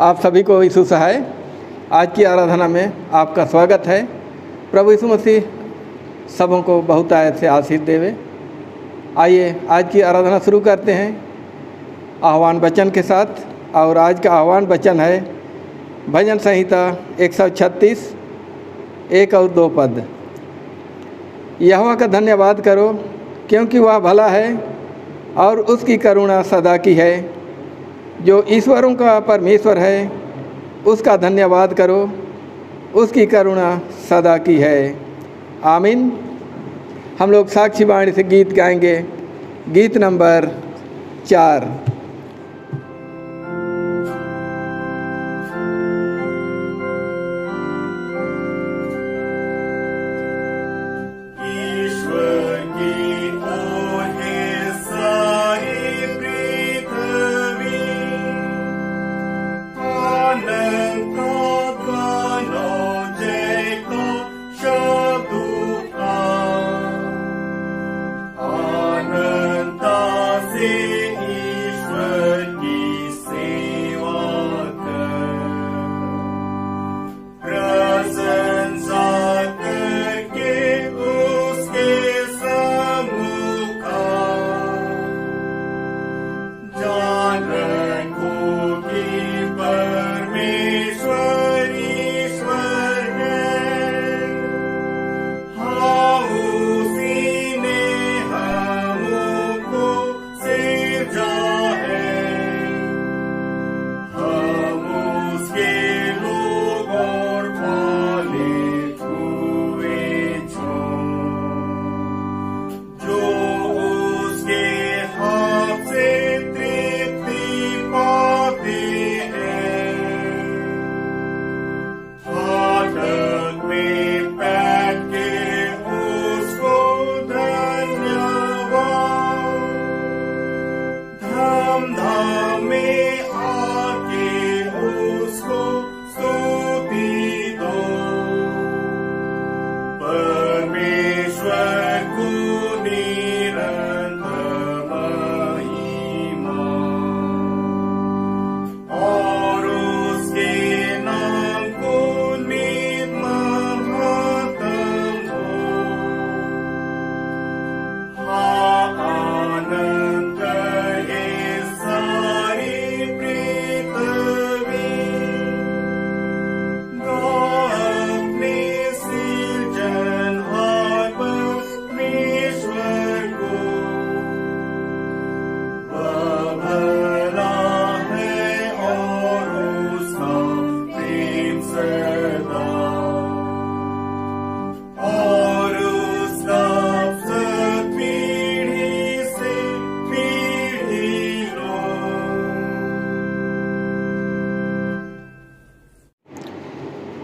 आप सभी को यीशु सहाय आज की आराधना में आपका स्वागत है। प्रभु यीशु मसीह सबों को बहुत आयत से आशीष देवे। आइए आज की आराधना शुरू करते हैं आह्वान वचन के साथ। और आज का आह्वान वचन है भजन संहिता 136 1 और 2 पद। यहोवा का धन्यवाद करो क्योंकि वह भला है और उसकी करुणा सदा की है। जो ईश्वरों का परमेश्वर है उसका धन्यवाद करो, उसकी करुणा सदा की है। आमीन। हम लोग साक्षी वाणी से गीत गाएंगे, गीत नंबर 4।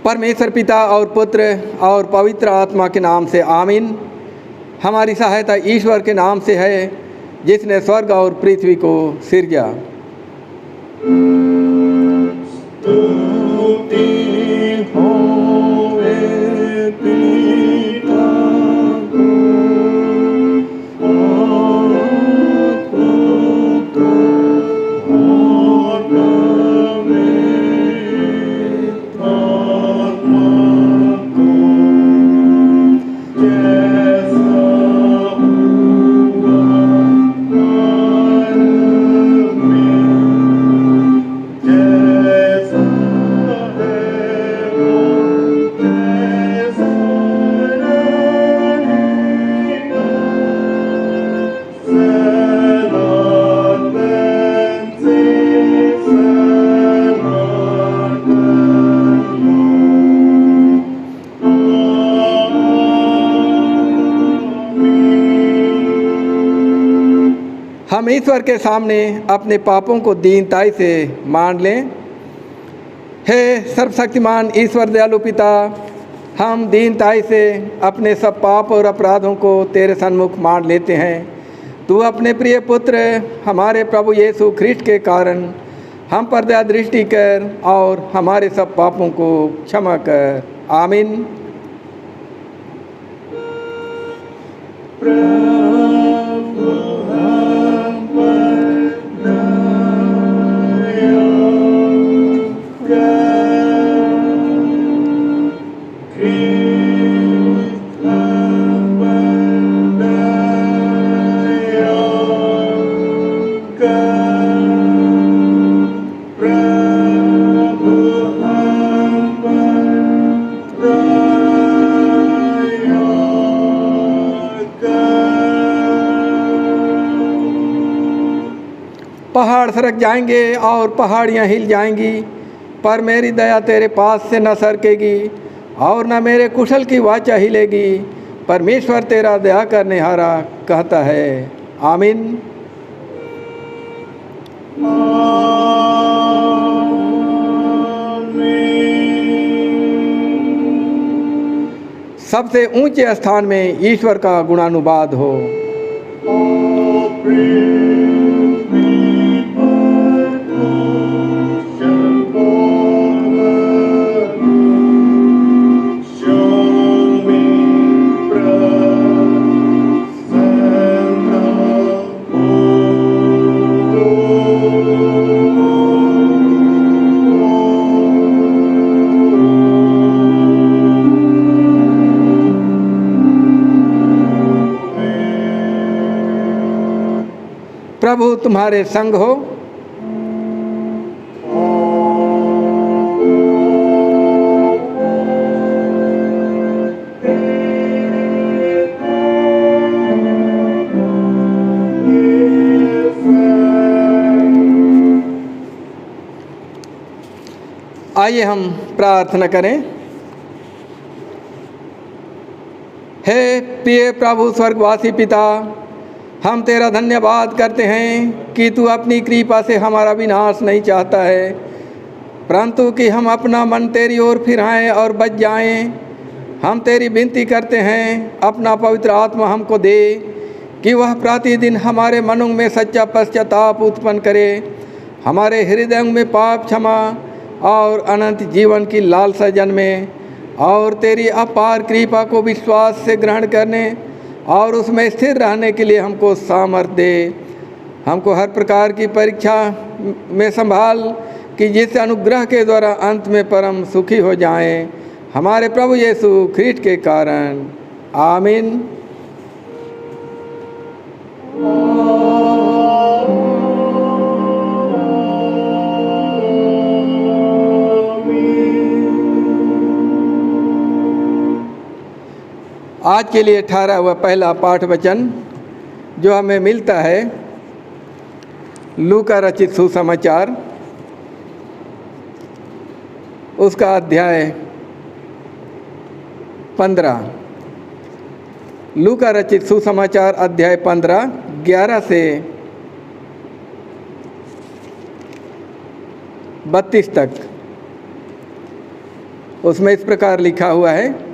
परमेश्वर पिता और पुत्र और पवित्र आत्मा के नाम से आमीन। हमारी सहायता ईश्वर के नाम से है जिसने स्वर्ग और पृथ्वी को सिरजा। हम ईश्वर के सामने अपने पापों को दीनताई से मान लें। हे सर्वशक्तिमान ईश्वर दयालु पिता, हम दीनताई से अपने सब पाप और अपराधों को तेरे सन्मुख मान लेते हैं। तू अपने प्रिय पुत्र हमारे प्रभु यीशु ख्रीष्ट के कारण हम पर दया दृष्टि कर और हमारे सब पापों को क्षमा कर। आमीन। सरक जाएंगे और पहाड़ियाँ हिल जाएंगी, पर मेरी दया तेरे पास से न सरकेगी और न मेरे कुशल की वाचा हिलेगी। परमेश्वर तेरा दया करने हारा कहता है। आमीन। सबसे ऊंचे स्थान में ईश्वर का गुणानुवाद हो। प्रभु तुम्हारे संग हो। आइए हम प्रार्थना करें। हे प्रिय प्रभु स्वर्गवासी पिता, हम तेरा धन्यवाद करते हैं कि तू अपनी कृपा से हमारा विनाश नहीं चाहता है, परंतु कि हम अपना मन तेरी ओर फिराएं और बच जाएं। हम तेरी विनती करते हैं, अपना पवित्र आत्मा हमको दे कि वह प्रतिदिन हमारे मनों में सच्चा पश्चाताप उत्पन्न करे, हमारे हृदयों में पाप क्षमा और अनंत जीवन की लालसा जन्मे, और तेरी अपार कृपा को विश्वास से ग्रहण करने और उसमें स्थिर रहने के लिए हमको सामर्थ्य दे। हमको हर प्रकार की परीक्षा में संभाल कि जिस अनुग्रह के द्वारा अंत में परम सुखी हो जाएं, हमारे प्रभु यीशु ख्रीष्ट के कारण। आमीन। आज के लिए 18 हुआ पहला पाठ वचन जो हमें मिलता है लूका रचित सुसमाचार, उसका अध्याय 15। लूका रचित सुसमाचार अध्याय 15, 11 से 32 तक। उसमें इस प्रकार लिखा हुआ है,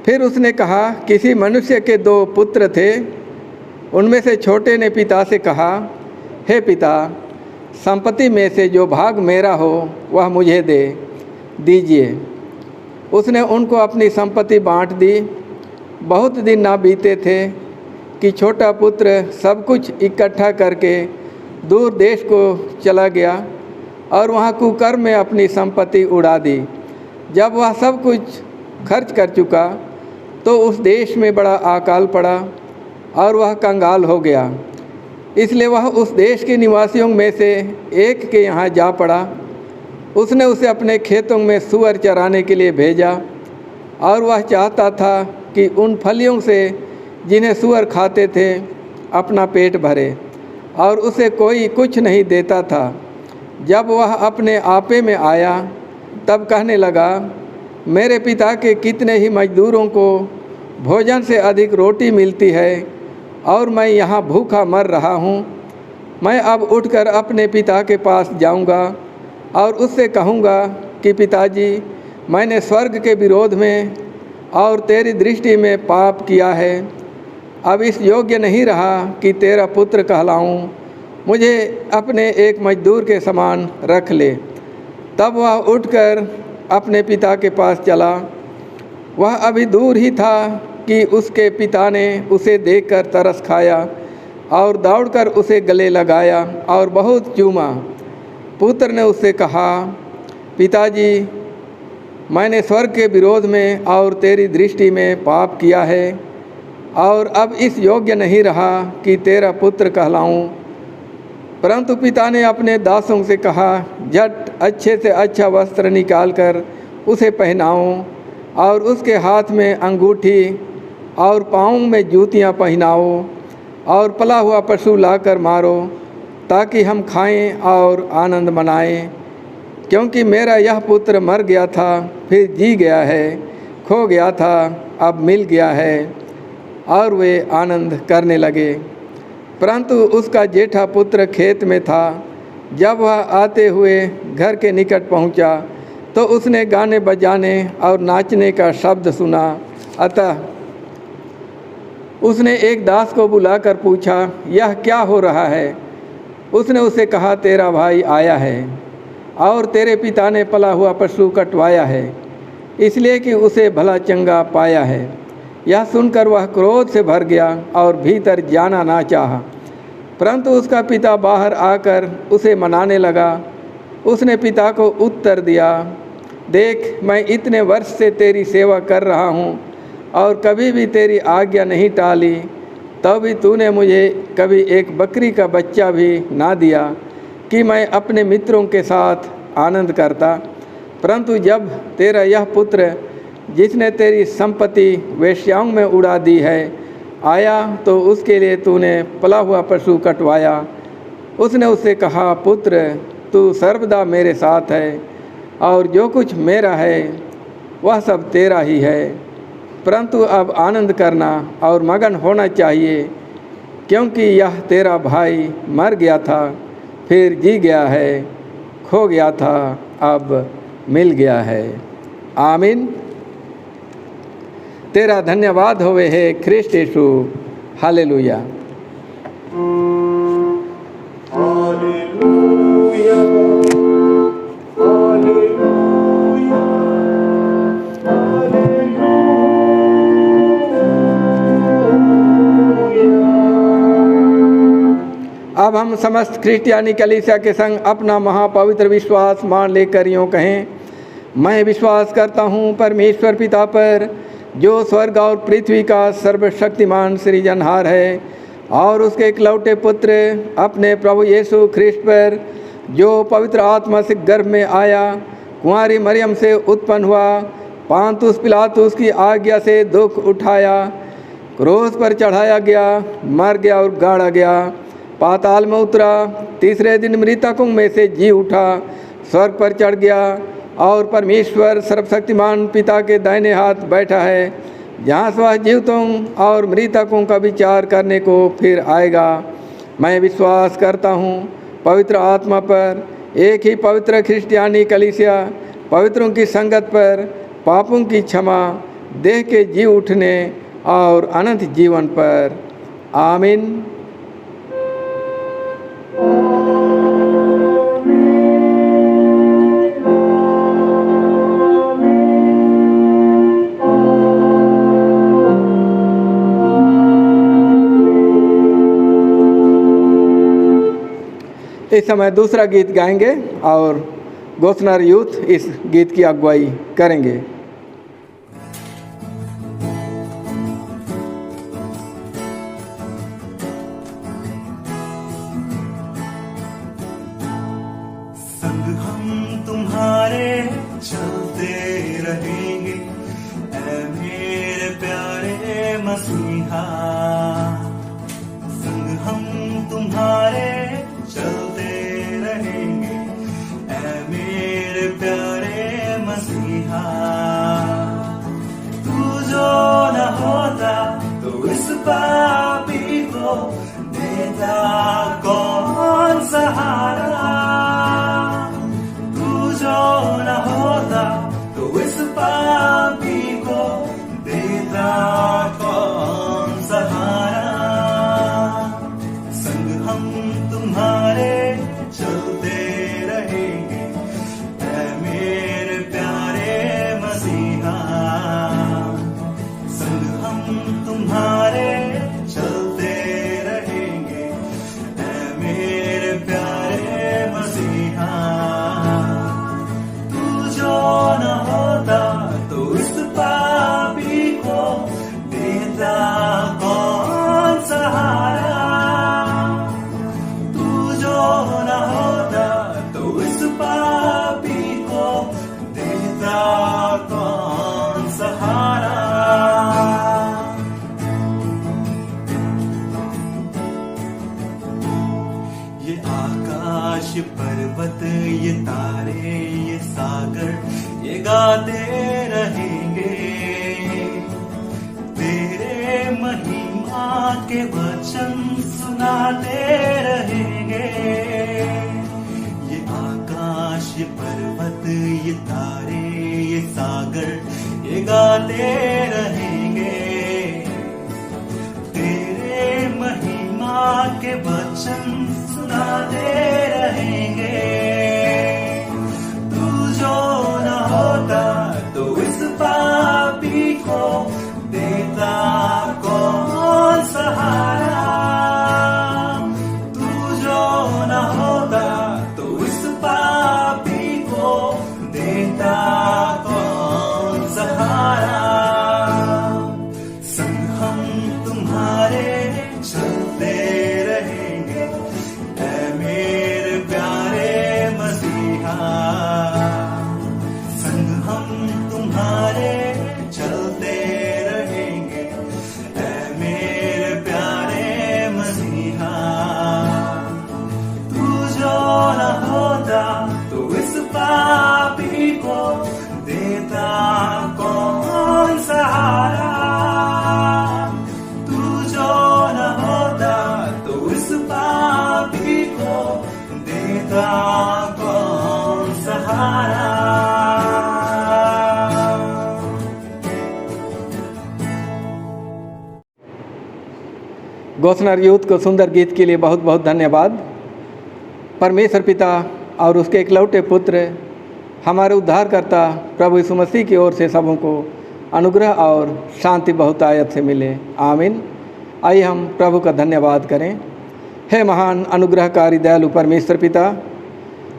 फिर उसने कहा, किसी मनुष्य के 2 पुत्र थे। उनमें से छोटे ने पिता से कहा, हे पिता, संपत्ति में से जो भाग मेरा हो वह मुझे दे दीजिए। उसने उनको अपनी संपत्ति बांट दी। बहुत दिन ना बीते थे कि छोटा पुत्र सब कुछ इकट्ठा करके दूर देश को चला गया और वहाँ कुकर्म में अपनी संपत्ति उड़ा दी। जब वह सब कुछ खर्च कर चुका तो उस देश में बड़ा अकाल पड़ा और वह कंगाल हो गया। इसलिए वह उस देश के निवासियों में से एक के यहाँ जा पड़ा। उसने उसे अपने खेतों में सूअर चराने के लिए भेजा और वह चाहता था कि उन फलियों से जिन्हें सूअर खाते थे अपना पेट भरे, और उसे कोई कुछ नहीं देता था। जब वह अपने आपे में आया तब कहने लगा, मेरे पिता के कितने ही मजदूरों को भोजन से अधिक रोटी मिलती है और मैं यहाँ भूखा मर रहा हूँ। मैं अब उठकर अपने पिता के पास जाऊँगा और उससे कहूँगा कि पिताजी, मैंने स्वर्ग के विरोध में और तेरी दृष्टि में पाप किया है। अब इस योग्य नहीं रहा कि तेरा पुत्र कहलाऊँ। मुझे अपने एक मजदूर के समान रख ले। तब वह उठकर अपने पिता के पास चला। वह अभी दूर ही था कि उसके पिता ने उसे देखकर तरस खाया और दौड़कर उसे गले लगाया और बहुत चूमा। पुत्र ने उससे कहा, पिताजी, मैंने स्वर्ग के विरोध में और तेरी दृष्टि में पाप किया है और अब इस योग्य नहीं रहा कि तेरा पुत्र कहलाऊं। परंतु पिता ने अपने दासों से कहा, झट अच्छे से अच्छा वस्त्र निकालकर उसे पहनाओ और उसके हाथ में अंगूठी और पाँव में जूतियाँ पहनाओ और पला हुआ पशु लाकर मारो ताकि हम खाएं और आनंद मनाएं। क्योंकि मेरा यह पुत्र मर गया था, फिर जी गया है, खो गया था, अब मिल गया है। और वे आनंद करने लगे। परंतु उसका जेठा पुत्र खेत में था। जब वह आते हुए घर के निकट पहुंचा, तो उसने गाने बजाने और नाचने का शब्द सुना। अतः उसने एक दास को बुलाकर पूछा, यह क्या हो रहा है? उसने उसे कहा, तेरा भाई आया है और तेरे पिता ने पला हुआ पशु कटवाया है, इसलिए कि उसे भला चंगा पाया है। यह सुनकर वह क्रोध से भर गया और भीतर जाना ना चाहा। परंतु उसका पिता बाहर आकर उसे मनाने लगा। उसने पिता को उत्तर दिया, देख, मैं इतने वर्ष से तेरी सेवा कर रहा हूँ और कभी भी तेरी आज्ञा नहीं टाली, तब भी तूने मुझे कभी एक बकरी का बच्चा भी ना दिया कि मैं अपने मित्रों के साथ आनंद करता। परंतु जब तेरा यह पुत्र, जिसने तेरी संपत्ति वेश्याओं में उड़ा दी है, आया तो उसके लिए तूने पला हुआ पशु कटवाया। उसने उससे कहा, पुत्र, तू सर्वदा मेरे साथ है और जो कुछ मेरा है वह सब तेरा ही है। परंतु अब आनंद करना और मगन होना चाहिए, क्योंकि यह तेरा भाई मर गया था, फिर जी गया है, खो गया था, अब मिल गया है। आमीन। तेरा धन्यवाद होवे है ख्रिस्ट यीशु। हालेलुया। हालेलुया, हालेलुया, अब हम समस्त क्रिस्टियानी कलीसिया के संग अपना महापवित्र विश्वास मान लेकर यूँ कहें, मैं विश्वास करता हूँ परमेश्वर पिता पर, जो स्वर्ग और पृथ्वी का सर्वशक्तिमान सृजनहार है, और उसके इकलौते पुत्र अपने प्रभु यीशु ख्रिस्ट पर, जो पवित्र आत्मा से गर्भ में आया, कुंवारी मरियम से उत्पन्न हुआ, पांतुस पिलातुस की आज्ञा से दुख उठाया, क्रूस पर चढ़ाया गया, मर गया और गाड़ा गया, पाताल में उतरा, तीसरे दिन मृतकों में से जी उठा, स्वर्ग पर चढ़ गया और परमेश्वर सर्वशक्तिमान पिता के दाहिने हाथ बैठा है, जहाँ से वह जीवितों और मृतकों का विचार करने को फिर आएगा। मैं विश्वास करता हूँ पवित्र आत्मा पर, एक ही पवित्र क्रिस्टियानी कलीसिया, पवित्रों की संगत पर, पापों की क्षमा, देह के जी उठने और अनंत जीवन पर। आमीन। इस समय दूसरा गीत गाएंगे और गोस्नर यूथ इस गीत की अगुवाई करेंगे। संग हम तुम्हारे चलते रहेंगे, ऐ मेरे प्यारे मसीहा। संग हम तुम्हारे चलते रहेंगे, ऐ मेरे प्यारे मसीहा। तू जो न होता तो इस पापी को देता कौन सहारा। तू जो न होता तो इस पापी को देता कौन सहारा। संग हम तुम्हारे चलते रहेंगे, ऐ मेरे प्यारे मसीहा। संग हम तुम्हारे चलते रहेंगे, पर्वत ये तारे ये सागर ये गाते रहेंगे तेरे महिमा के वचन सुनाते रहेंगे ये आकाश ये पर्वत ये तारे ये सागर ये गाते रहेंगे तेरे महिमा के वचन सुनाते रहेंगे तू जो न होता तो इस पापी को देता कौन सहारा तू जो न होता तो इस पापी को देता कौन सहारा संग हम तुम्हारे चलते रहेंगे ऐ मेरे प्यारे मसीहा संग हम तुम्हारे चलते रहेंगे ऐ मेरे प्यारे मसीहा तू जो न होता तो इस पापी को देता कौन सहारा तू जो न होता तो इस पापी को देता कौन सहारा गोस्नर यूथ को सुंदर गीत के लिए बहुत बहुत धन्यवाद। परमेश्वर पिता और उसके इकलौते पुत्र हमारे उद्धारकर्ता प्रभु यीशु मसीह की ओर से सबों को अनुग्रह और शांति बहुतायत से मिले, आमीन। आइए हम प्रभु का धन्यवाद करें। हे महान अनुग्रहकारी दयालु परमेश्वर पिता,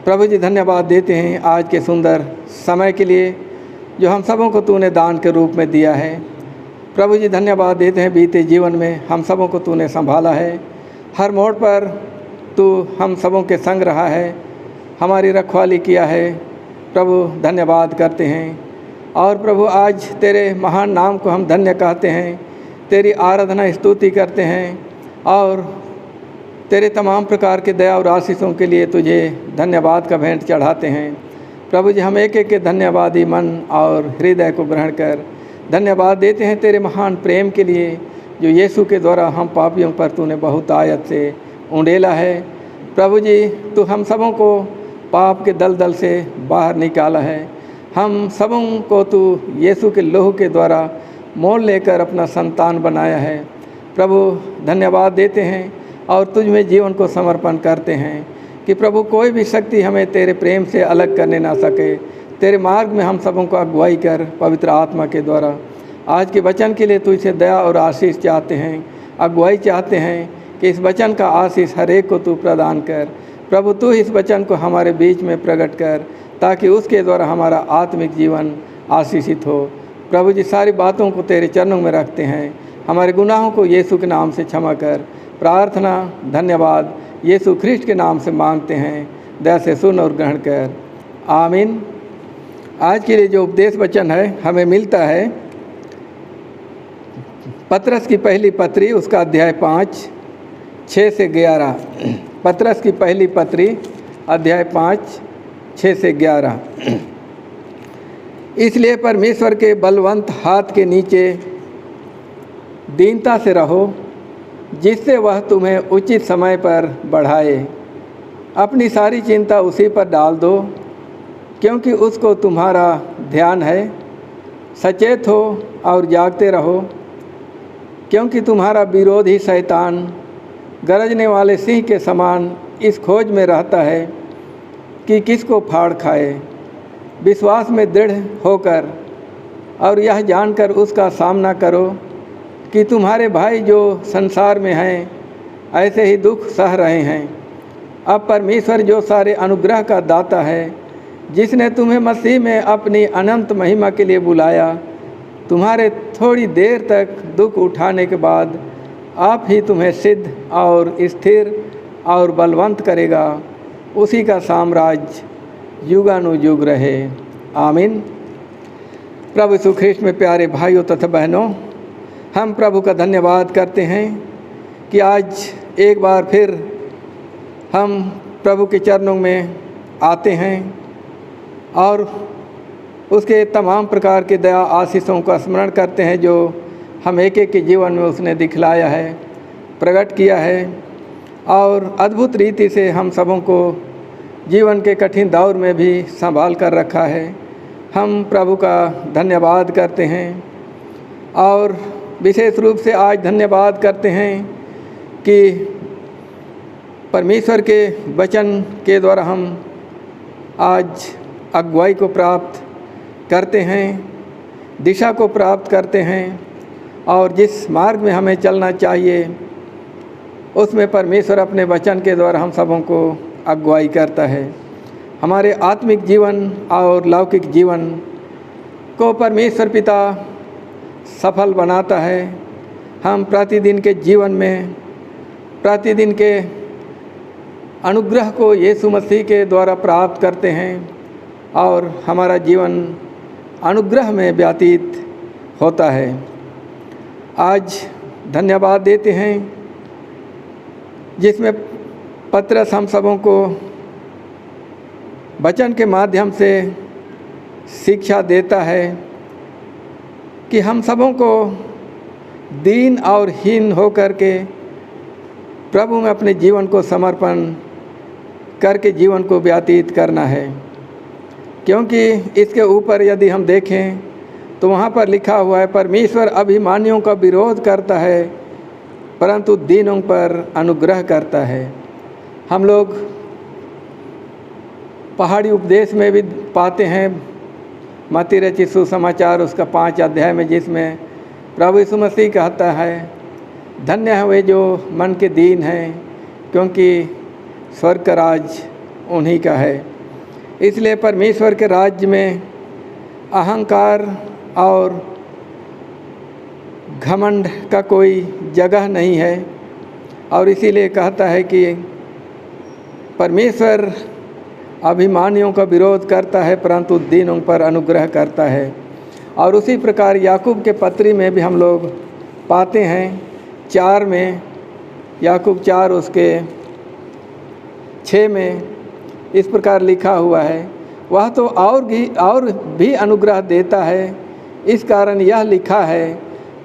प्रभु जी धन्यवाद देते हैं आज के सुंदर समय के लिए जो हम सबों को तूने दान के रूप में दिया है। प्रभु जी धन्यवाद देते हैं बीते जीवन में हम सबों को तूने संभाला है, हर मोड़ पर तू हम सबों के संग रहा है, हमारी रखवाली किया है। प्रभु धन्यवाद करते हैं और प्रभु आज तेरे महान नाम को हम धन्य कहते हैं, तेरी आराधना स्तुति करते हैं और तेरे तमाम प्रकार के दया और आशीषों के लिए तुझे धन्यवाद का भेंट चढ़ाते हैं। प्रभु जी हम एक एक के धन्यवादी मन और हृदय को ग्रहण कर धन्यवाद देते हैं तेरे महान प्रेम के लिए जो यीशु के द्वारा हम पापियों पर तूने बहुत आयत से उंडेला है। प्रभु जी तू हम सबों को पाप के दलदल से बाहर निकाला है, हम सबों को तू यीशु के लोहू के द्वारा मोल लेकर अपना संतान बनाया है। प्रभु धन्यवाद देते हैं और तुझ में जीवन को समर्पण करते हैं कि प्रभु कोई भी शक्ति हमें तेरे प्रेम से अलग करने ना सके। तेरे मार्ग में हम सबों को अगुवाई कर पवित्र आत्मा के द्वारा आज के वचन के लिए तुझसे दया और आशीष चाहते हैं, अगुवाई चाहते हैं कि इस वचन का आशीष हर एक को तू प्रदान कर। प्रभु तू इस वचन को हमारे बीच में प्रकट कर ताकि उसके द्वारा हमारा आत्मिक जीवन आशीषित हो। प्रभु जी सारी बातों को तेरे चरणों में रखते हैं, हमारे गुनाहों को यीशु के नाम से क्षमा कर। प्रार्थना धन्यवाद यीशु ख्रिस्ट के नाम से मांगते हैं, दया से सुन और ग्रहण कर, आमीन। आज के लिए जो उपदेश वचन है हमें मिलता है पतरस की पहली पत्री उसका अध्याय 5 6 से 11। पतरस की पहली पत्री अध्याय 5 6 से 11। इसलिए परमेश्वर के बलवंत हाथ के नीचे दीनता से रहो जिससे वह तुम्हें उचित समय पर बढ़ाए। अपनी सारी चिंता उसी पर डाल दो क्योंकि उसको तुम्हारा ध्यान है। सचेत हो और जागते रहो क्योंकि तुम्हारा विरोधी शैतान गरजने वाले सिंह के समान इस खोज में रहता है कि किसको फाड़ खाए। विश्वास में दृढ़ होकर और यह जानकर उसका सामना करो कि तुम्हारे भाई जो संसार में हैं ऐसे ही दुख सह रहे हैं। अब परमेश्वर जो सारे अनुग्रह का दाता है, जिसने तुम्हें मसीह में अपनी अनंत महिमा के लिए बुलाया, तुम्हारे थोड़ी देर तक दुख उठाने के बाद आप ही तुम्हें सिद्ध और स्थिर और बलवंत करेगा। उसी का साम्राज्य युगानुयुग रहे, आमीन। प्रभु यीशु ख्रिस्ट में प्यारे भाइयों तथा बहनों, हम प्रभु का धन्यवाद करते हैं कि आज एक बार फिर हम प्रभु के चरणों में आते हैं और उसके तमाम प्रकार के दया आशीषों का स्मरण करते हैं जो हम एक एक के जीवन में उसने दिखलाया है, प्रकट किया है और अद्भुत रीति से हम सबों को जीवन के कठिन दौर में भी संभाल कर रखा है। हम प्रभु का धन्यवाद करते हैं और विशेष रूप से आज धन्यवाद करते हैं कि परमेश्वर के वचन के द्वारा हम आज अगुवाई को प्राप्त करते हैं, दिशा को प्राप्त करते हैं और जिस मार्ग में हमें चलना चाहिए उसमें परमेश्वर अपने वचन के द्वारा हम सबों को अगुवाई करता है। हमारे आत्मिक जीवन और लौकिक जीवन को परमेश्वर पिता सफल बनाता है। हम प्रतिदिन के जीवन में प्रतिदिन के अनुग्रह को यीशु मसीह के द्वारा प्राप्त करते हैं और हमारा जीवन अनुग्रह में व्यतीत होता है। आज धन्यवाद देते हैं जिसमें पतरस हम सबों को वचन के माध्यम से शिक्षा देता है कि हम सबों को दीन और हीन होकर के प्रभु में अपने जीवन को समर्पण करके जीवन को व्यतीत करना है, क्योंकि इसके ऊपर यदि हम देखें तो वहाँ पर लिखा हुआ है परमेश्वर अभिमानियों का विरोध करता है परंतु दीनों पर अनुग्रह करता है। हम लोग पहाड़ी उपदेश में भी पाते हैं मत्ती रचित सुसमाचार उसका 5 अध्याय में, जिसमें प्रभु यीशु मसीह कहता है धन्य है वे जो मन के दीन हैं क्योंकि स्वर्ग का राज उन्हीं का है। इसलिए परमेश्वर के राज्य में अहंकार और घमंड का कोई जगह नहीं है और इसीलिए कहता है कि परमेश्वर अभिमानियों का विरोध करता है परंतु दीनों पर अनुग्रह करता है। और उसी प्रकार याकूब के पत्री में भी हम लोग पाते हैं 4 में, याकूब 4 उसके 6 में इस प्रकार लिखा हुआ है वह तो और भी अनुग्रह देता है, इस कारण यह लिखा है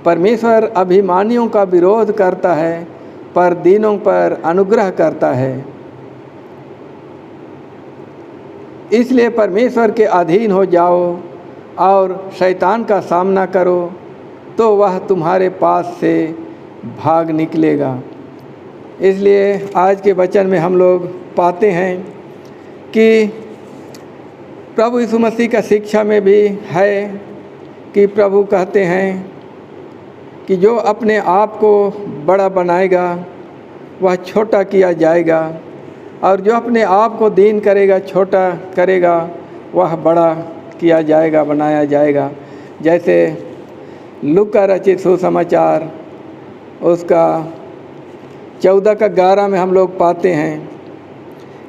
परमेश्वर अभिमानियों का विरोध करता है पर दीनों पर अनुग्रह करता है। इसलिए परमेश्वर के अधीन हो जाओ और शैतान का सामना करो तो वह तुम्हारे पास से भाग निकलेगा। इसलिए आज के वचन में हम लोग पाते हैं कि प्रभु यीशु मसीह का शिक्षा में भी है कि प्रभु कहते हैं कि जो अपने आप को बड़ा बनाएगा वह छोटा किया जाएगा और जो अपने आप को दीन करेगा, छोटा करेगा, वह बड़ा किया जाएगा, बनाया जाएगा। जैसे लूका रचित सुसमाचार उसका 14:11 में हम लोग पाते हैं,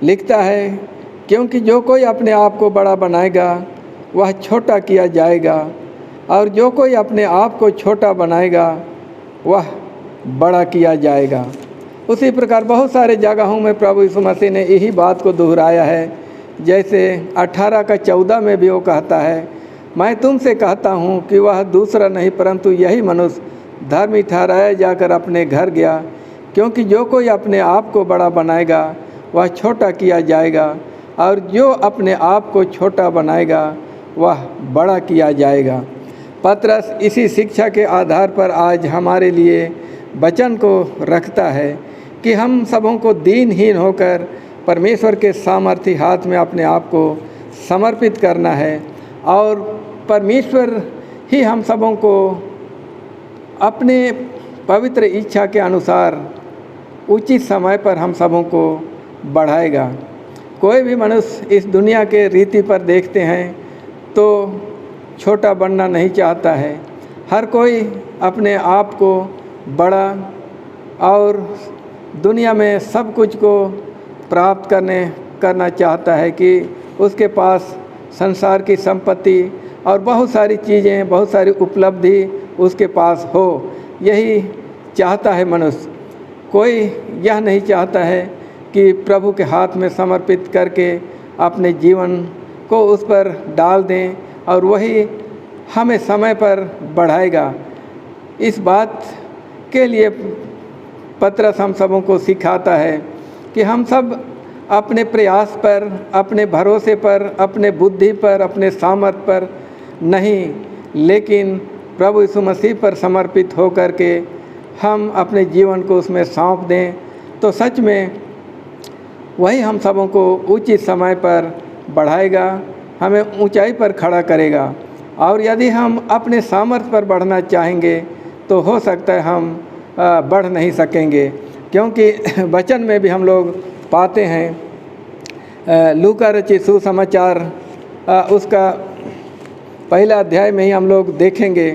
लिखता है क्योंकि जो कोई अपने आप को बड़ा बनाएगा वह छोटा किया जाएगा और जो कोई अपने आप को छोटा बनाएगा वह बड़ा किया जाएगा। उसी प्रकार बहुत सारे जगहों में प्रभु यीशु मसीह ने यही बात को दोहराया है। जैसे 18:14 में भी वो कहता है मैं तुमसे कहता हूँ कि वह दूसरा नहीं परंतु यही मनुष्य धर्मी ठहराया जाकर अपने घर गया, क्योंकि जो कोई अपने आप को बड़ा बनाएगा वह छोटा किया जाएगा और जो अपने आप को छोटा बनाएगा वह बड़ा किया जाएगा। पतरस इसी शिक्षा के आधार पर आज हमारे लिए वचन को रखता है कि हम सबों को दीनहीन होकर परमेश्वर के सामर्थी हाथ में अपने आप को समर्पित करना है और परमेश्वर ही हम सबों को अपने पवित्र इच्छा के अनुसार उचित समय पर हम सबों को बढ़ाएगा। कोई भी मनुष्य इस दुनिया के रीति पर देखते हैं तो छोटा बनना नहीं चाहता है। हर कोई अपने आप को बड़ा और दुनिया में सब कुछ को प्राप्त करना चाहता है कि उसके पास संसार की संपत्ति और बहुत सारी चीज़ें, बहुत सारी उपलब्धि उसके पास हो, यही चाहता है मनुष्य। कोई यह नहीं चाहता है कि प्रभु के हाथ में समर्पित करके अपने जीवन को उस पर डाल दें और वही हमें समय पर बढ़ाएगा। इस बात के लिए पतरस हम सबों को सिखाता है कि हम सब अपने प्रयास पर, अपने भरोसे पर, अपने बुद्धि पर, अपने सामर्थ पर नहीं, लेकिन प्रभु यीशु मसीह पर समर्पित होकर के हम अपने जीवन को उसमें सौंप दें, तो सच में वही हम सबों को उचित समय पर बढ़ाएगा, हमें ऊंचाई पर खड़ा करेगा। और यदि हम अपने सामर्थ्य पर बढ़ना चाहेंगे तो हो सकता है हम बढ़ नहीं सकेंगे, क्योंकि वचन में भी हम लोग पाते हैं, लूका रचित सुसमाचार उसका पहला अध्याय में ही हम लोग देखेंगे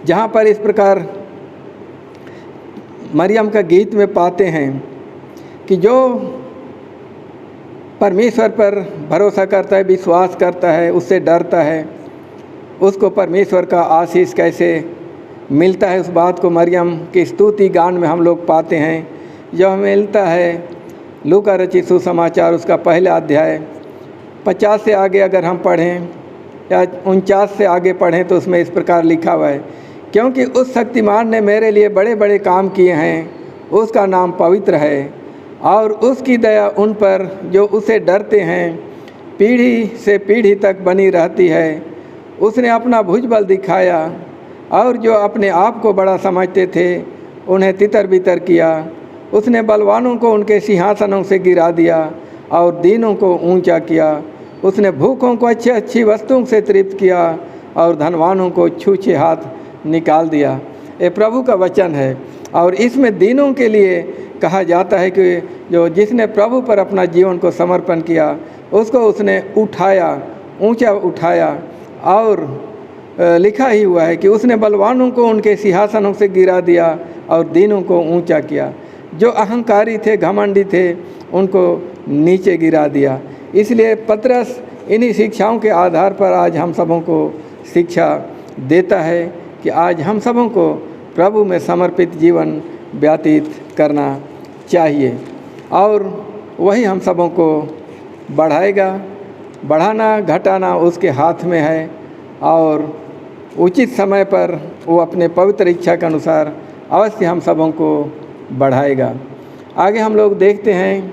जहाँ पर इस प्रकार मरियम का गीत में पाते हैं कि जो परमेश्वर पर भरोसा करता है, विश्वास करता है, उससे डरता है, उसको परमेश्वर का आशीष कैसे मिलता है। उस बात को मरियम की स्तुति गान में हम लोग पाते हैं, जो मिलता है लूका रचित सुसमाचार उसका पहला अध्याय 50 से आगे अगर हम पढ़ें या 49 से आगे पढ़ें तो उसमें इस प्रकार लिखा हुआ है, क्योंकि उस शक्तिमान ने मेरे लिए बड़े बड़े काम किए हैं, उसका नाम पवित्र है और उसकी दया उन पर जो उसे डरते हैं पीढ़ी से पीढ़ी तक बनी रहती है। उसने अपना भुजबल दिखाया और जो अपने आप को बड़ा समझते थे उन्हें तितर बितर किया। उसने बलवानों को उनके सिंहासनों से गिरा दिया और दीनों को ऊंचा किया। उसने भूखों को अच्छी अच्छी वस्तुओं से तृप्त किया और धनवानों को छूछे हाथ निकाल दिया। ये प्रभु का वचन है और इसमें दीनों के लिए कहा जाता है कि जो जिसने प्रभु पर अपना जीवन को समर्पण किया उसको उसने उठाया, ऊंचा उठाया। और लिखा ही हुआ है कि उसने बलवानों को उनके सिंहासनों से गिरा दिया और दीनों को ऊंचा किया। जो अहंकारी थे, घमंडी थे, उनको नीचे गिरा दिया। इसलिए पतरस इन्हीं शिक्षाओं के आधार पर आज हम सबों को शिक्षा देता है कि आज हम सबों को प्रभु में समर्पित जीवन व्यतीत करना चाहिए और वही हम सबों को बढ़ाएगा। बढ़ाना घटाना उसके हाथ में है और उचित समय पर वो अपने पवित्र इच्छा के अनुसार अवश्य हम सबों को बढ़ाएगा। आगे हम लोग देखते हैं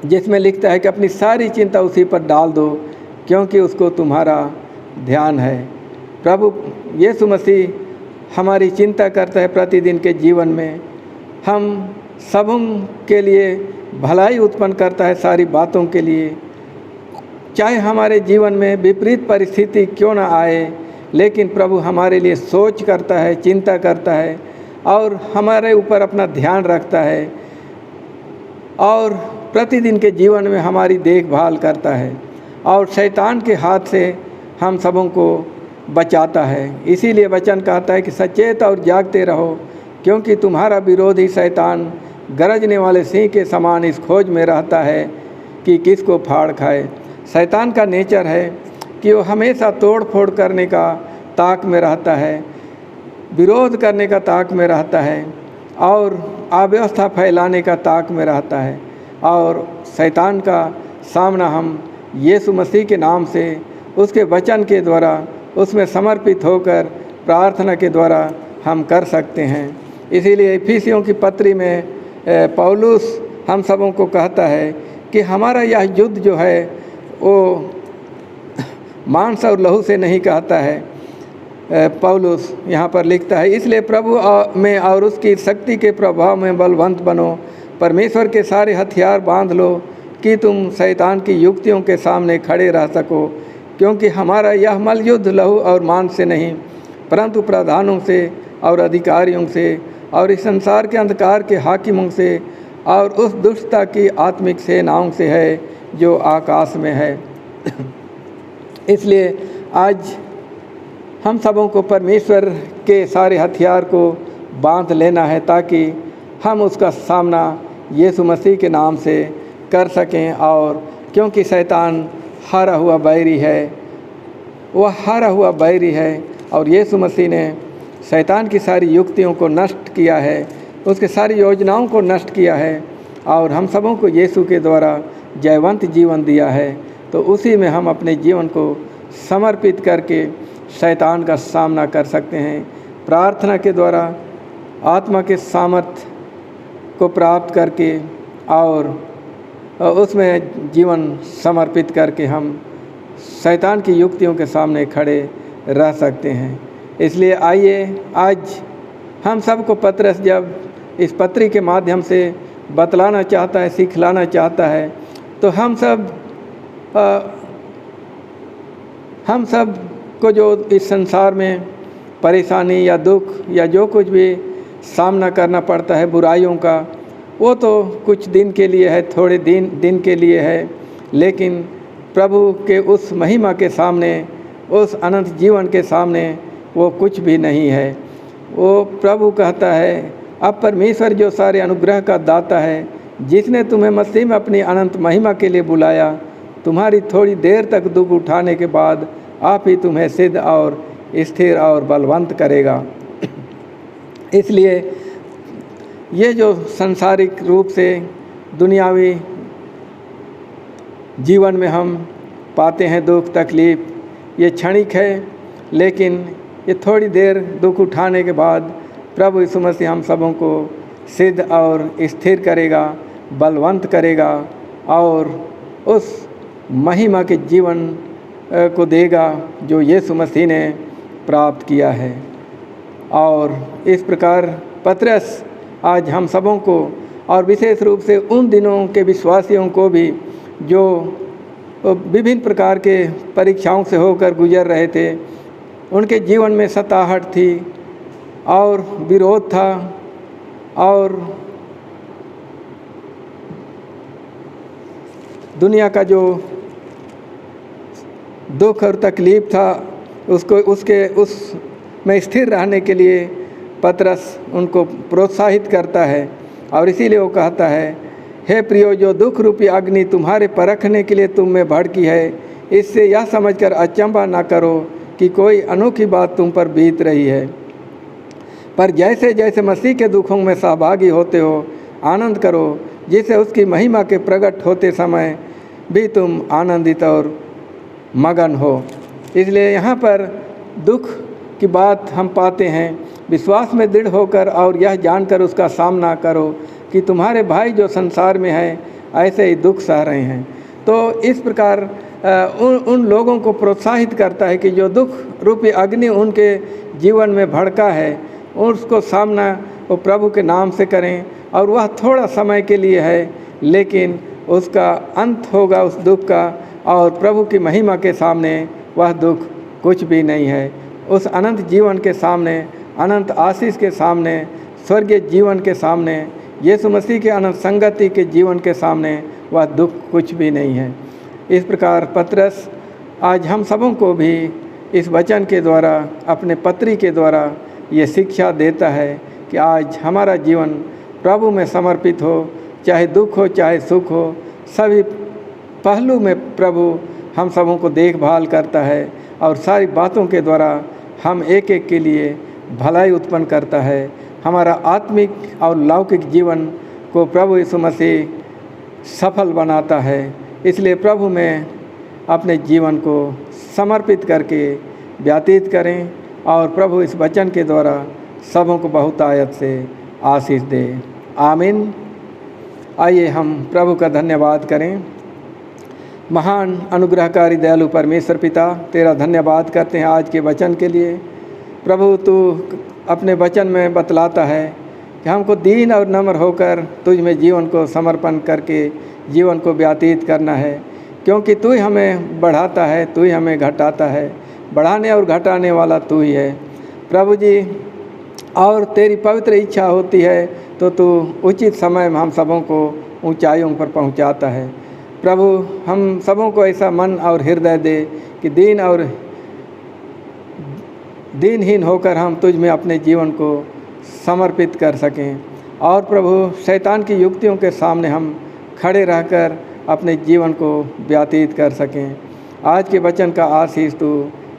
जिसमें लिखता है कि अपनी सारी चिंता उसी पर डाल दो क्योंकि उसको तुम्हारा ध्यान है। प्रभु यीशु मसीह हमारी चिंता करता है प्रतिदिन के जीवन में, हम सबों के लिए भलाई उत्पन्न करता है सारी बातों के लिए। चाहे हमारे जीवन में विपरीत परिस्थिति क्यों ना आए, लेकिन प्रभु हमारे लिए सोच करता है, चिंता करता है और हमारे ऊपर अपना ध्यान रखता है और प्रतिदिन के जीवन में हमारी देखभाल करता है और शैतान के हाथ से हम सबों को बचाता है। इसीलिए वचन कहता है कि सचेत और जागते रहो क्योंकि तुम्हारा विरोधी शैतान गरजने वाले सिंह के समान इस खोज में रहता है कि किसको फाड़ खाए। शैतान का नेचर है कि वो हमेशा तोड़ फोड़ करने का ताक में रहता है, विरोध करने का ताक में रहता है और अव्यवस्था फैलाने का ताक में रहता है। और शैतान का सामना हम यीशु मसीह के नाम से, उसके वचन के द्वारा, उसमें समर्पित होकर प्रार्थना के द्वारा हम कर सकते हैं। इसीलिए इफिसियों की पत्री में पौलुस हम सबों को कहता है कि हमारा यह युद्ध जो है वो मांस और लहू से नहीं कहता है। पौलुस यहाँ पर लिखता है, इसलिए प्रभु में और उसकी शक्ति के प्रभाव में बलवंत बनो, परमेश्वर के सारे हथियार बांध लो कि तुम शैतान की युक्तियों के सामने खड़े रह सको, क्योंकि हमारा यह मल युद्ध लहू और मांस से नहीं परंतु प्रधानों से और अधिकारियों से और इस संसार के अंधकार के हाकिमों से और उस दुष्टता की आत्मिक सेनाओं से है जो आकाश में है। इसलिए आज हम सबों को परमेश्वर के सारे हथियार को बांध लेना है ताकि हम उसका सामना यीशु मसीह के नाम से कर सकें और क्योंकि शैतान हारा हुआ बैरी है, वह हारा हुआ बैरी है। और यीशु मसीह ने शैतान की सारी युक्तियों को नष्ट किया है, उसके सारी योजनाओं को नष्ट किया है और हम सबों को यीशु के द्वारा जयवंत जीवन दिया है। तो उसी में हम अपने जीवन को समर्पित करके शैतान का सामना कर सकते हैं। प्रार्थना के द्वारा आत्मा के सामर्थ्य को प्राप्त करके और उसमें जीवन समर्पित करके हम शैतान की युक्तियों के सामने खड़े रह सकते हैं। इसलिए आइए आज हम सबको पतरस जब इस पत्री के माध्यम से बतलाना चाहता है, सिखलाना चाहता है, तो हम सब को जो इस संसार में परेशानी या दुख या जो कुछ भी सामना करना पड़ता है बुराइयों का, वो तो कुछ दिन के लिए है, थोड़े दिन के लिए है, लेकिन प्रभु के उस महिमा के सामने, उस अनंत जीवन के सामने वो कुछ भी नहीं है। वो प्रभु कहता है, अब परमेश्वर जो सारे अनुग्रह का दाता है, जिसने तुम्हें मसीह में अपनी अनंत महिमा के लिए बुलाया, तुम्हारी थोड़ी देर तक दुख उठाने के बाद आप ही तुम्हें सिद्ध और स्थिर और बलवंत करेगा। इसलिए ये जो सांसारिक रूप से दुनियावी जीवन में हम पाते हैं दुख तकलीफ़, ये क्षणिक है, लेकिन ये थोड़ी देर दुख उठाने के बाद प्रभु यीशु मसीह हम सबों को सिद्ध और स्थिर करेगा, बलवंत करेगा और उस महिमा के जीवन को देगा जो यीशु मसीह ने प्राप्त किया है। और इस प्रकार पतरस आज हम सबों को और विशेष रूप से उन दिनों के विश्वासियों को भी जो विभिन्न प्रकार के परीक्षाओं से होकर गुजर रहे थे, उनके जीवन में सताहट थी और विरोध था और दुनिया का जो दुख और तकलीफ़ था उस में स्थिर रहने के लिए पतरस उनको प्रोत्साहित करता है। और इसीलिए वो कहता है, हे प्रियो, जो दुख रूपी अग्नि तुम्हारे परखने के लिए तुम में भड़की है, इससे यह समझकर अचंभा न करो कि कोई अनोखी बात तुम पर बीत रही है, पर जैसे जैसे मसीह के दुखों में सहभागी होते हो आनंद करो, जिससे उसकी महिमा के प्रकट होते समय भी तुम आनंदित और मगन हो। इसलिए यहाँ पर दुख की बात हम पाते हैं, विश्वास में दृढ़ होकर और यह जानकर उसका सामना करो कि तुम्हारे भाई जो संसार में हैं ऐसे ही दुख सह रहे हैं। तो इस प्रकार उन लोगों को प्रोत्साहित करता है कि जो दुख रूपी अग्नि उनके जीवन में भड़का है, उसको सामना वो प्रभु के नाम से करें। और वह थोड़ा समय के लिए है, लेकिन उसका अंत होगा उस दुख का, और प्रभु की महिमा के सामने वह दुख कुछ भी नहीं है। उस अनंत जीवन के सामने, अनंत आशीष के सामने, स्वर्गीय जीवन के सामने, यीशु मसीह के अनंत संगति के जीवन के सामने वह दुख कुछ भी नहीं है। इस प्रकार पतरस आज हम सबों को भी इस वचन के द्वारा, अपने पत्री के द्वारा ये शिक्षा देता है कि आज हमारा जीवन प्रभु में समर्पित हो, चाहे दुख हो चाहे सुख हो, सभी पहलू में प्रभु हम सबों को देखभाल करता है और सारी बातों के द्वारा हम एक एक के लिए भलाई उत्पन्न करता है। हमारा आत्मिक और लौकिक जीवन को प्रभु यीशु मसीह सफल बनाता है। इसलिए प्रभु में अपने जीवन को समर्पित करके व्यतीत करें और प्रभु इस वचन के द्वारा सबों को बहुतायत से आशीष दे। आमीन। आइए हम प्रभु का धन्यवाद करें। महान अनुग्रहकारी दयालु परमेश्वर पिता, तेरा धन्यवाद करते हैं आज के वचन के लिए। प्रभु, तू अपने वचन में बतलाता है कि हमको दीन और नम्र होकर तुझ में जीवन को समर्पण करके जीवन को व्यतीत करना है, क्योंकि तू ही हमें बढ़ाता है, तू ही हमें घटाता है। बढ़ाने और घटाने वाला तू ही है प्रभु जी। और तेरी पवित्र इच्छा होती है तो तू उचित समय में हम सबों को ऊंचाइयों पर पहुंचाता है। प्रभु, हम सबों को ऐसा मन और हृदय दे कि दीनहीन होकर हम तुझ में अपने जीवन को समर्पित कर सकें। और प्रभु, शैतान की युक्तियों के सामने हम खड़े रहकर अपने जीवन को व्यतीत कर सकें। आज के वचन का आशीष तू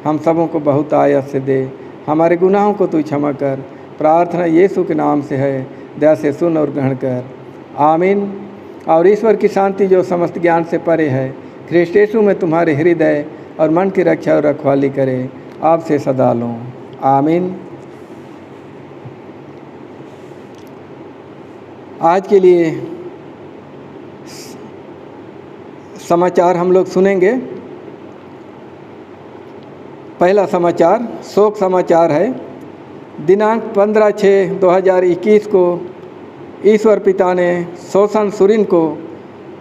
हम सबों को बहुत आयत से दे। हमारे गुनाहों को तू क्षमा कर। प्रार्थना यीशु के नाम से है, दया से सुन और ग्रहण कर। आमीन। और ईश्वर की शांति जो समस्त ज्ञान से परे है, ख्रीष्ट यीशु में तुम्हारे हृदय और मन की रक्षा और रखवाली करे, आपसे सदा लूँ। आमीन। आज के लिए समाचार हम लोग सुनेंगे। पहला समाचार शोक समाचार है। दिनांक 15/6/2021 को ईश्वर पिता ने शोसन सुरिन को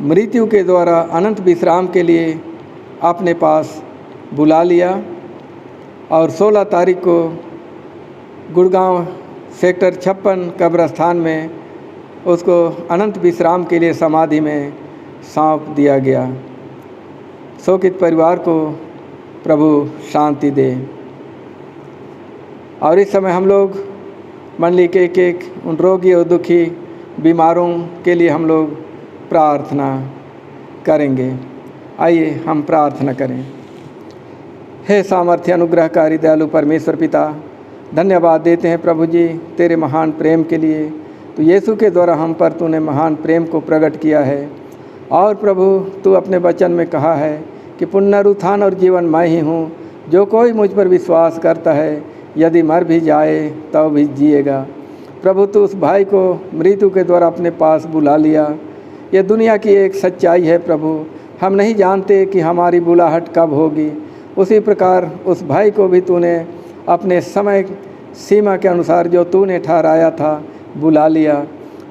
मृत्यु के द्वारा अनंत विश्राम के लिए अपने पास बुला लिया और 16 तारीख को गुड़गांव सेक्टर 56 कब्रस्तान में उसको अनंत विश्राम के लिए समाधि में सौंप दिया गया। शोकित परिवार को प्रभु शांति दे। और इस समय हम लोग मंडली के एक उन रोगी और दुखी बीमारों के लिए हम लोग प्रार्थना करेंगे। आइए हम प्रार्थना करें। हे सामर्थ्य अनुग्रहकारी दयालु परमेश्वर पिता, धन्यवाद देते हैं प्रभु जी तेरे महान प्रेम के लिए। तो यीशु के द्वारा हम पर तूने महान प्रेम को प्रकट किया है। और प्रभु तू अपने वचन में कहा है कि पुनरुत्थान और जीवन मैं ही हूँ, जो कोई मुझ पर विश्वास करता है यदि मर भी जाए तो भी जिएगा। प्रभु तू उस भाई को मृत्यु के द्वारा अपने पास बुला लिया। यह दुनिया की एक सच्चाई है प्रभु, हम नहीं जानते कि हमारी बुलाहट कब होगी। उसी प्रकार उस भाई को भी तूने अपने समय सीमा के अनुसार जो तूने ठहराया था बुला लिया।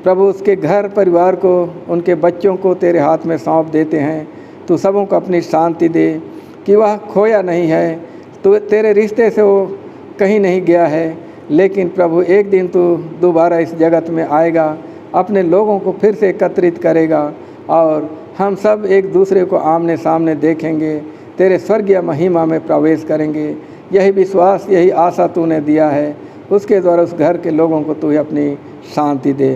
प्रभु उसके घर परिवार को, उनके बच्चों को तेरे हाथ में सौंप देते हैं। तू सबों को अपनी शांति दे कि वह खोया नहीं है, तो तेरे रिश्ते से वो कहीं नहीं गया है। लेकिन प्रभु एक दिन तू दोबारा इस जगत में आएगा, अपने लोगों को फिर से एकत्रित करेगा और हम सब एक दूसरे को आमने सामने देखेंगे, तेरे स्वर्गीय महिमा में प्रवेश करेंगे। यही विश्वास, यही आशा तूने दिया है। उसके द्वारा उस घर के लोगों को तू अपनी शांति दे।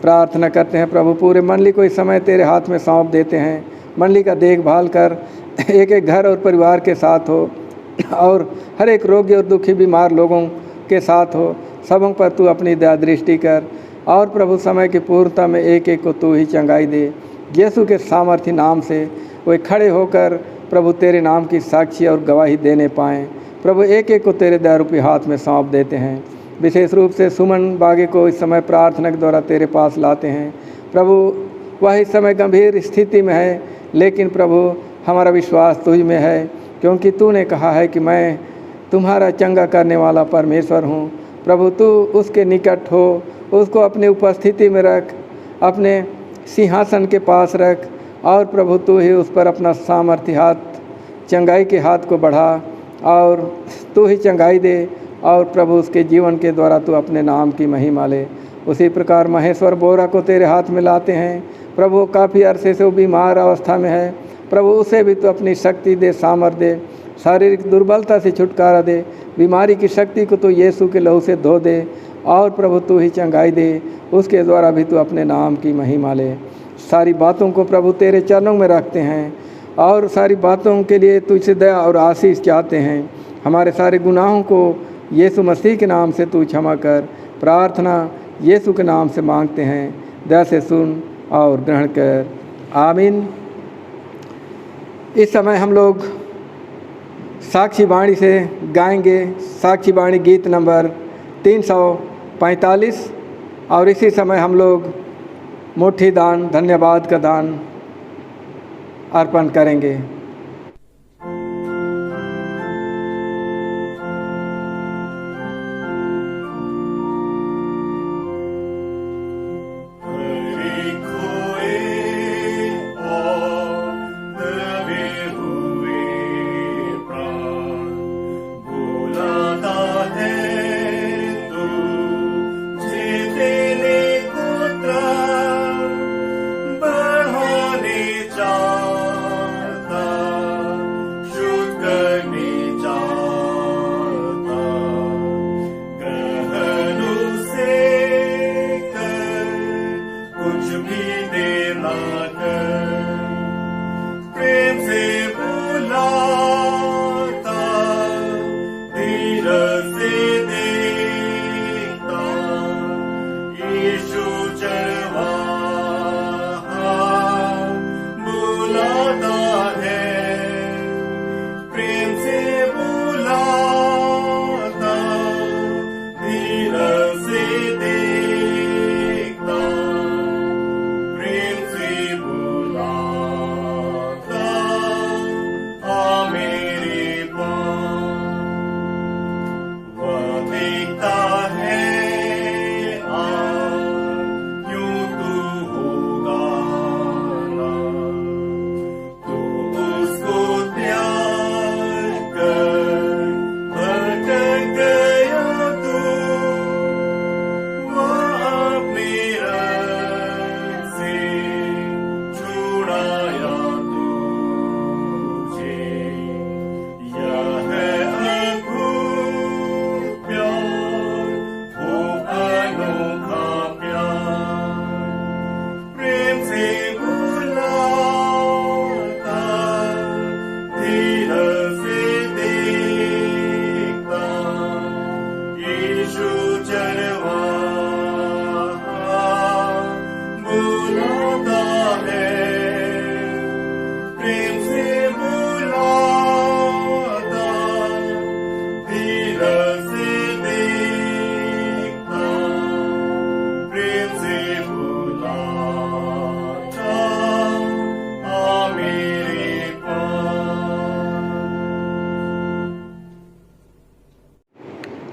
प्रार्थना करते हैं प्रभु, पूरे मंडली को इस समय तेरे हाथ में सौंप देते हैं। मंडली का देखभाल कर, एक एक घर और परिवार के साथ हो और हर एक रोगी और दुखी बीमार लोगों के साथ हो। सबों पर तू अपनी दया दृष्टि कर और प्रभु समय की पूर्णता में एक एक को तू ही चंगाई दे। यीशु के सामर्थ्य नाम से वे खड़े होकर प्रभु तेरे नाम की साक्षी और गवाही देने पाएँ। प्रभु एक एक को तेरे दया रूपी हाथ में सौंप देते हैं। विशेष रूप से सुमन बागे को इस समय प्रार्थना के द्वारा तेरे पास लाते हैं। प्रभु वह इस समय गंभीर स्थिति में है, लेकिन प्रभु हमारा विश्वास तुझ में है, क्योंकि तूने कहा है कि मैं तुम्हारा चंगा करने वाला परमेश्वर हूँ। प्रभु तू उसके निकट हो, उसको अपनी उपस्थिति में रख, अपने सिंहासन के पास रख और प्रभु तू ही उस पर अपना सामर्थ्य हाथ, चंगाई के हाथ को बढ़ा और तू ही चंगाई दे और प्रभु उसके जीवन के द्वारा तू अपने नाम की महिमा ले। उसी प्रकार महेश्वर बोरा को तेरे हाथ में लाते हैं। प्रभु काफ़ी अरसे से वो बीमार अवस्था में है। प्रभु उसे भी तू अपनी शक्ति दे, सामर्थ्य दे, शारीरिक दुर्बलता से छुटकारा दे। बीमारी की शक्ति को तू यीशु के लहू से धो दे और प्रभु तू ही चंगाई दे। उसके द्वारा भी तू अपने नाम की महिमा ले। सारी बातों को प्रभु तेरे चरणों में रखते हैं और सारी बातों के लिए तुझसे दया और आशीष चाहते हैं। हमारे सारे गुनाहों को यीशु मसीह के नाम से तू क्षमा कर। प्रार्थना यीशु के नाम से मांगते हैं, दया से सुन और ग्रहण कर। आमीन। इस समय हम लोग साक्षी वाणी से गाएंगे साक्षी वाणी गीत नंबर 345 और इसी समय हम लोग मुट्ठी दान, धन्यवाद का दान अर्पण करेंगे। बढ़ाने चाहता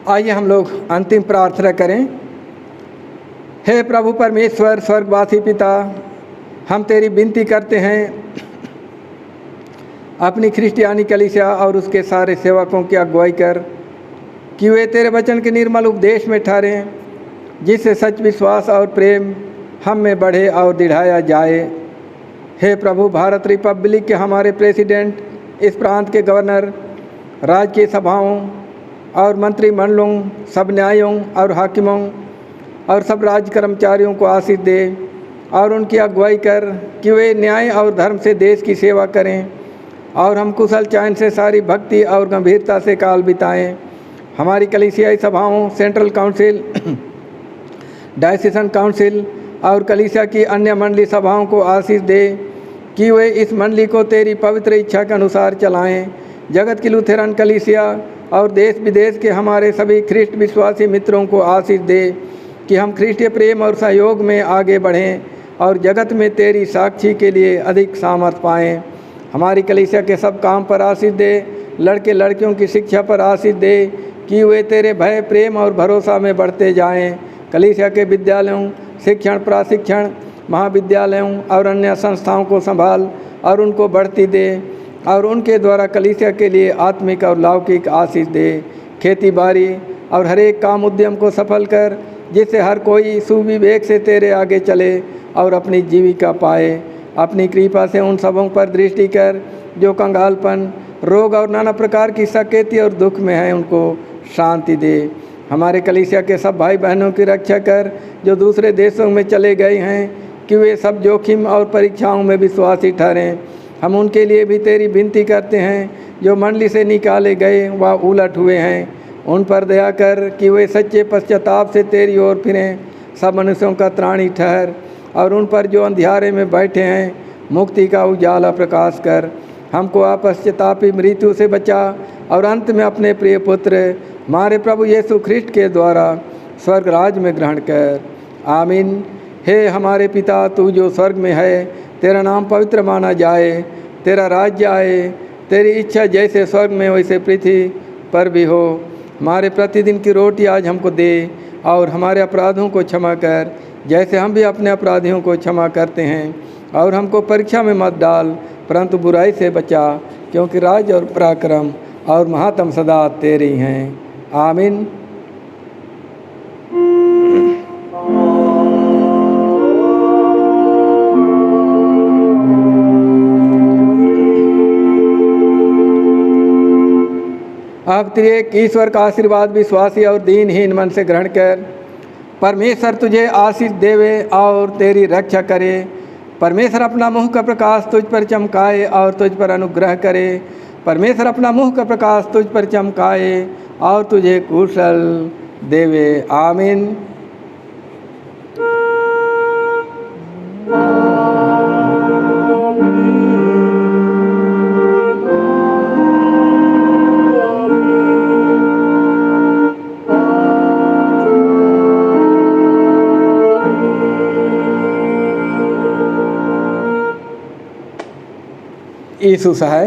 आइए हम लोग अंतिम प्रार्थना करें। हे प्रभु परमेश्वर स्वर्गवासी पिता, हम तेरी विनती करते हैं अपनी ख्रिस्टियानी कलीसिया और उसके सारे सेवकों की अगुवाई कर कि वे तेरे वचन के निर्मल उपदेश में ठहरें, जिससे सच विश्वास और प्रेम हम में बढ़े और दृढ़ाया जाए। हे प्रभु, भारत रिपब्लिक के हमारे प्रेसिडेंट, इस प्रांत के गवर्नर, राज्य की सभाओं और मंत्रिमंडलों, सब न्यायों और हाकिमों और सब राज्य कर्मचारियों को आशीष दे और उनकी अगुवाई कर कि वे न्याय और धर्म से देश की सेवा करें और हम कुशल चैन से सारी भक्ति और गंभीरता से काल बिताएं। हमारी कलीसियाई सभाओं, सेंट्रल काउंसिल, डायसीजन काउंसिल और कलीसिया की अन्य मंडली सभाओं को आशीष दे कि वे इस मंडली को तेरी पवित्र इच्छा के अनुसार चलाएं। जगत की लूथेरन कलीसिया और देश विदेश के हमारे सभी ख्रिस्ट विश्वासी मित्रों को आशीष दे कि हम ख्रिस्टीय प्रेम और सहयोग में आगे बढ़ें और जगत में तेरी साक्षी के लिए अधिक सामर्थ पाएँ। हमारी कलीसिया के सब काम पर आशीष दे, लड़के लड़कियों की शिक्षा पर आशीष दे कि वे तेरे भय, प्रेम और भरोसा में बढ़ते जाएं। कलीसिया के विद्यालयों, शिक्षण, प्रशिक्षण, महाविद्यालयों और अन्य संस्थाओं को संभाल और उनको बढ़ती दे और उनके द्वारा कलीसिया के लिए आत्मिक और लौकिक आशीष दे। खेती बाड़ी और हर एक काम उद्यम को सफल कर, जिससे हर कोई सुविवेक से तेरे आगे चले और अपनी जीविका पाए। अपनी कृपा से उन सबों पर दृष्टि कर जो कंगालपन, रोग और नाना प्रकार की सकेती और दुख में हैं, उनको शांति दे। हमारे कलीसिया के सब भाई बहनों की रक्षा कर जो दूसरे देशों में चले गए हैं, कि वे सब जोखिम और परीक्षाओं में विश्वासी ठहरें। हम उनके लिए भी तेरी विनती करते हैं जो मंडली से निकाले गए व उलट हुए हैं। उन पर दया कर कि वे सच्चे पश्चाताप से तेरी ओर फिरें। सब मनुष्यों का त्राणी ठहर और उन पर जो अंधियारे में बैठे हैं मुक्ति का उजाला प्रकाश कर। हमको अपश्चातापी मृत्यु से बचा और अंत में अपने प्रिय पुत्र हमारे प्रभु यीशु ख्रिस्ट के द्वारा स्वर्ग राज में ग्रहण कर। आमीन। हे हमारे पिता, तू जो स्वर्ग में है, तेरा नाम पवित्र माना जाए, तेरा राज्य आए, तेरी इच्छा जैसे स्वर्ग में वैसे पृथ्वी पर भी हो। हमारे प्रतिदिन की रोटी आज हमको दे और हमारे अपराधों को क्षमा कर, जैसे हम भी अपने अपराधियों को क्षमा करते हैं। और हमको परीक्षा में मत डाल, परंतु बुराई से बचा, क्योंकि राज और पराक्रम और महात्म सदा तेरी हैं। आमीन। अब त्रिएक ईश्वर का आशीर्वाद विश्वासी और दीनहीन मन से ग्रहण कर। परमेश्वर तुझे आशीष देवे और तेरी रक्षा करे। परमेश्वर अपना मुँह का प्रकाश तुझ पर चमकाए और तुझ पर अनुग्रह करे। परमेश्वर अपना मुँह का प्रकाश तुझ पर चमकाए और तुझे कुशल देवे। आमीन। यीशु सहाय।